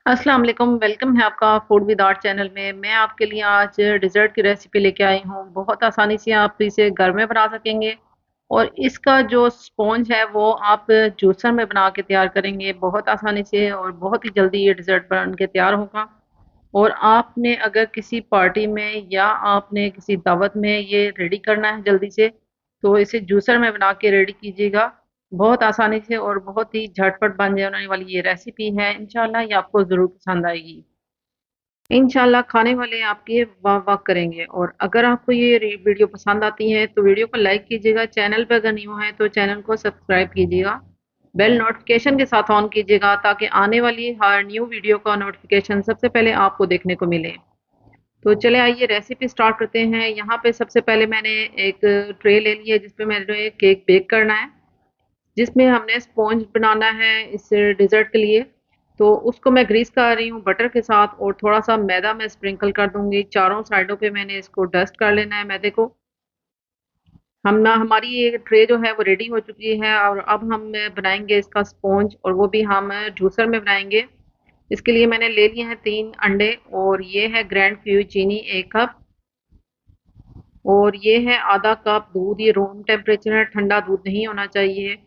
अस्सलाम वालेकुम। वेलकम है आपका फूड विद आर्ट चैनल में। मैं आपके लिए आज डिज़र्ट की रेसिपी लेके आई हूँ। बहुत आसानी से आप इसे घर में बना सकेंगे और इसका जो स्पॉन्ज है वो आप जूसर में बना के तैयार करेंगे बहुत आसानी से और बहुत ही जल्दी ये डिज़र्ट बन के तैयार होगा। और आपने अगर किसी पार्टी में या आपने किसी दावत में ये रेडी करना है जल्दी से, तो इसे जूसर में बना के रेडी कीजिएगा बहुत आसानी से और बहुत ही झटपट बन जाने वाली ये रेसिपी है। इंशाल्लाह ये आपको ज़रूर पसंद आएगी। इंशाल्लाह खाने वाले आपकी वाह वाह करेंगे। और अगर आपको ये वीडियो पसंद आती है तो वीडियो को लाइक कीजिएगा। चैनल पर अगर न्यू है तो चैनल को सब्सक्राइब कीजिएगा। बेल नोटिफिकेशन के साथ ऑन कीजिएगा ताकि आने वाली हर न्यू वीडियो का नोटिफिकेशन सबसे पहले आपको देखने को मिले। तो चले आइए रेसिपी स्टार्ट करते हैं। यहाँ पे सबसे पहले मैंने एक ट्रे ले ली है जिसपे मैंने केक बेक करना है, जिसमें हमने स्पॉन्ज बनाना है इस डिज़र्ट के लिए। तो उसको मैं ग्रीस कर रही हूँ बटर के साथ और थोड़ा सा मैदा मैं स्प्रिंकल कर दूंगी। चारों साइडों पे मैंने इसको डस्ट कर लेना है मैदे को। हमारी ये ट्रे जो है वो रेडी हो चुकी है और अब हम बनाएंगे इसका स्पॉन्ज, और वो भी हम जूसर में बनाएंगे। इसके लिए मैंने ले लिए हैं 3 अंडे और ये है ग्रैंड फ्यूज चीनी 1 कप, और ये है आधा कप दूध। ये रूम टेम्परेचर है, ठंडा दूध नहीं होना चाहिए।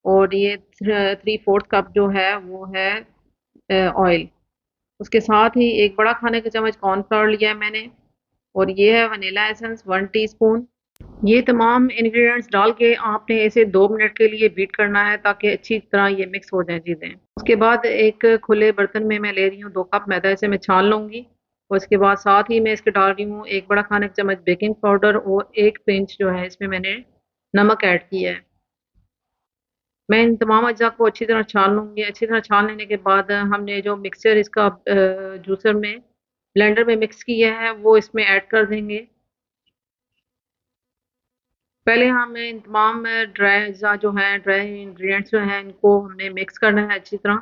और ये 3/4 कप जो है वो है ऑयल। उसके साथ ही एक बड़ा खाने का चम्मच कॉर्नफ्लावर लिया है मैंने, और ये है वनीला एसेंस 1 टीस्पून। ये तमाम इंग्रेडिएंट्स डाल के आपने इसे 2 मिनट के लिए बीट करना है ताकि अच्छी तरह ये मिक्स हो जाए चीज़ें। उसके बाद एक खुले बर्तन में मैं ले रही हूँ 2 कप मैदा, इसे मैं छान लूंगी। और उसके बाद साथ ही मैं इसके डाल रही हूँ एक बड़ा खाने का चम्मच बेकिंग पाउडर और 1 पिंच जो है इसमें मैंने नमक ऐड किया है। मैं इन तमाम अज्जा को अच्छी तरह छान लूंगी। अच्छी तरह छान लेने के बाद हमने जो मिक्सचर इसका जूसर में ब्लेंडर में मिक्स किया है वो इसमें ऐड कर देंगे। पहले हमें इन तमाम ड्राई अज़ा जो हैं, ड्राई इंग्रेडिएंट्स जो हैं, इनको हमने मिक्स करना है अच्छी तरह।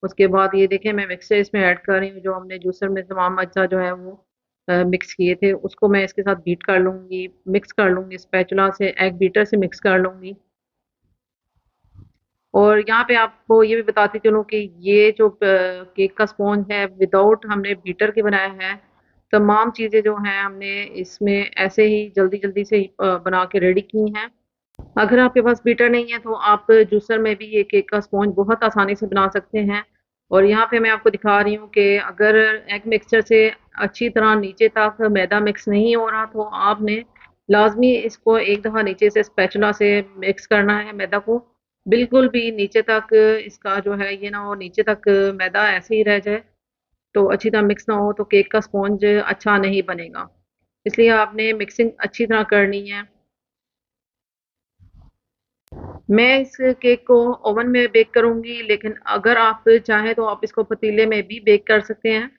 उसके बाद ये देखें मैं मिक्सर इसमें ऐड कर रही हूँ। जो हमने जूसर में तमाम अज़ा जो है वो मिक्स किए थे उसको मैं इसके साथ बीट कर लूँगी, मिक्स कर लूँगी स्पैचुला से, एग बीटर से मिक्स कर लूँगी। और यहाँ पे आपको ये भी बताती चलूँ कि ये जो केक का स्पॉन्ज है विदाउट हमने बीटर के बनाया है। तमाम चीज़ें जो हैं हमने इसमें ऐसे ही जल्दी-जल्दी से ही बना के रेडी की हैं। अगर आपके पास बीटर नहीं है तो आप जूसर में भी ये केक का स्पॉन्ज बहुत आसानी से बना सकते हैं। और यहाँ पे मैं आपको दिखा रही हूँ कि अगर एग मिक्सचर से अच्छी तरह नीचे तक मैदा मिक्स नहीं हो रहा तो आपने लाजमी इसको एक दफ़ा नीचे से स्पैचुला से मिक्स करना है मैदा को। बिल्कुल भी नीचे तक इसका जो है ये ना हो नीचे तक मैदा ऐसे ही रह जाए, तो अच्छी तरह मिक्स ना हो तो केक का स्पॉन्ज अच्छा नहीं बनेगा। इसलिए आपने मिक्सिंग अच्छी तरह करनी है। मैं इस केक को ओवन में बेक करूंगी, लेकिन अगर आप चाहें तो आप इसको पतीले में भी बेक कर सकते हैं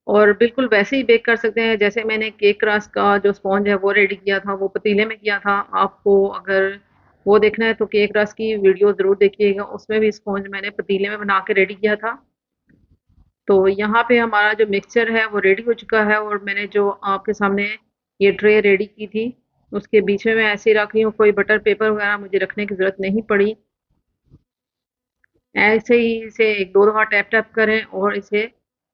और बिल्कुल वैसे ही बेक कर सकते हैं जैसे मैंने केक क्रस्ट का जो स्पॉन्ज है वो रेडी किया था, वो पतीले में किया था। आपको अगर वो देखना है तो केक रस की वीडियो ज़रूर देखिएगा, उसमें भी स्पॉन्ज मैंने पतीले में बना के रेडी किया था। तो यहाँ पे हमारा जो मिक्सचर है वो रेडी हो चुका है और मैंने जो आपके सामने ये ट्रे रेडी की थी उसके बीच में मैं ऐसे ही रख रही हूँ। कोई बटर पेपर वगैरह मुझे रखने की ज़रूरत नहीं पड़ी। ऐसे ही इसे एक दो दफ़ा टैप टैप करें और इसे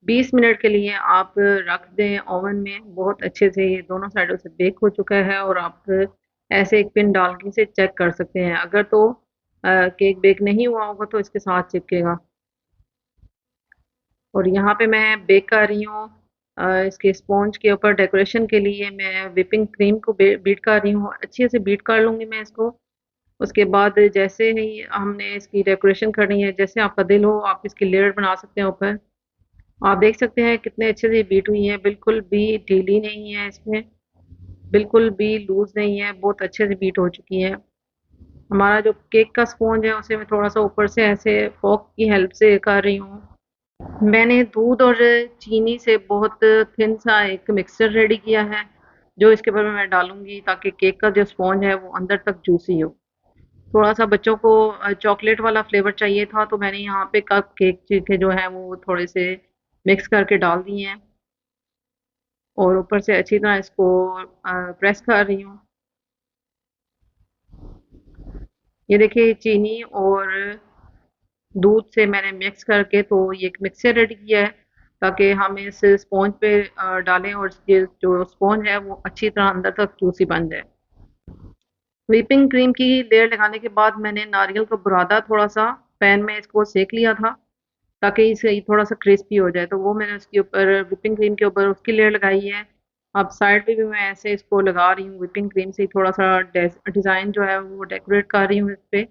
20 मिनट के लिए आप रख दें ओवन में। बहुत अच्छे से ये दोनों साइडों से बेक हो चुका है और आप ऐसे एक पिन डाल के इसे चेक कर सकते हैं। अगर तो केक बेक नहीं हुआ होगा तो इसके साथ चिपकेगा। और यहाँ पे मैं बेक कर रही हूँ इसके स्पॉन्ज के ऊपर डेकोरेशन के लिए मैं व्हिपिंग क्रीम को बीट कर रही हूँ। अच्छे से बीट कर लूँगी मैं इसको। उसके बाद जैसे ही हमने इसकी डेकोरेशन करनी है, जैसे आपका दिल हो आप इसकी लेयर बना सकते हैं ऊपर। आप देख सकते हैं कितने अच्छे से बीट हुई है, बिल्कुल भी ढीली नहीं है इसमें, बिल्कुल भी लूज नहीं है, बहुत अच्छे से बीट हो चुकी है। हमारा जो केक का स्पॉन्ज है उसे मैं थोड़ा सा ऊपर से ऐसे फोक की हेल्प से कर रही हूँ। मैंने दूध और चीनी से बहुत थिन सा एक मिक्सचर रेडी किया है जो इसके ऊपर मैं डालूंगी ताकि केक का जो स्पॉन्ज है वो अंदर तक जूसी हो। थोड़ा सा बच्चों को चॉकलेट वाला फ्लेवर चाहिए था तो मैंने यहाँ पे कप केक के जो है वो थोड़े से मिक्स करके डाल दिए हैं और ऊपर से अच्छी तरह इसको प्रेस कर रही हूँ। ये देखिए चीनी और दूध से मैंने मिक्स करके तो ये एक मिक्सचर रेडी किया है। ताकि हम इस स्पॉन्ज पे डालें और ये जो स्पॉन्ज है वो अच्छी तरह अंदर तक जूसी बन जाए। व्हिपिंग क्रीम की लेयर लगाने के बाद मैंने नारियल का बुरादा थोड़ा-सा पैन में इसको सेक लिया था, ताकि इसे थोड़ा सा क्रिस्पी हो जाए। तो वो मैंने उसके ऊपर व्हिपिंग क्रीम के ऊपर उसकी लेयर लगाई है। अब साइड पे भी मैं ऐसे इसको लगा रही हूँ, व्हिपिंग क्रीम से थोड़ा सा डिज़ाइन जो है वो डेकोरेट कर रही हूँ इस पे।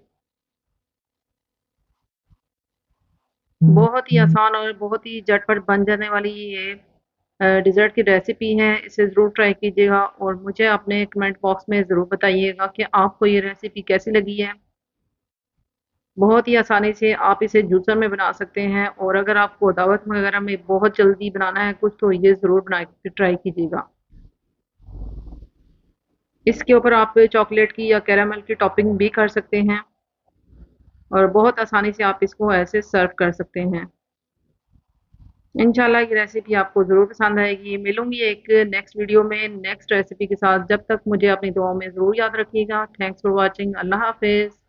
बहुत ही आसान और बहुत ही झटपट बन जाने वाली ये डिज़र्ट की रेसिपी है। इसे ज़रूर ट्राई कीजिएगा और मुझे अपने कमेंट बॉक्स में ज़रूर बताइएगा कि आपको ये रेसिपी कैसी लगी है। बहुत ही आसानी से आप इसे जूसर में बना सकते हैं और अगर आपको दावत वगैरह में बहुत जल्दी बनाना है कुछ तो ये ज़रूर बना के ट्राई कीजिएगा। इसके ऊपर आप चॉकलेट की या कैरामल की टॉपिंग भी कर सकते हैं और बहुत आसानी से आप इसको ऐसे सर्व कर सकते हैं। इंशाल्लाह ये रेसिपी आपको ज़रूर पसंद आएगी। मिलूंगी एक नेक्स्ट वीडियो में नेक्स्ट रेसिपी के साथ। जब तक मुझे अपनी दुआओं में ज़रूर याद रखिएगा। Thanks for watching. अल्लाह हाफिज़।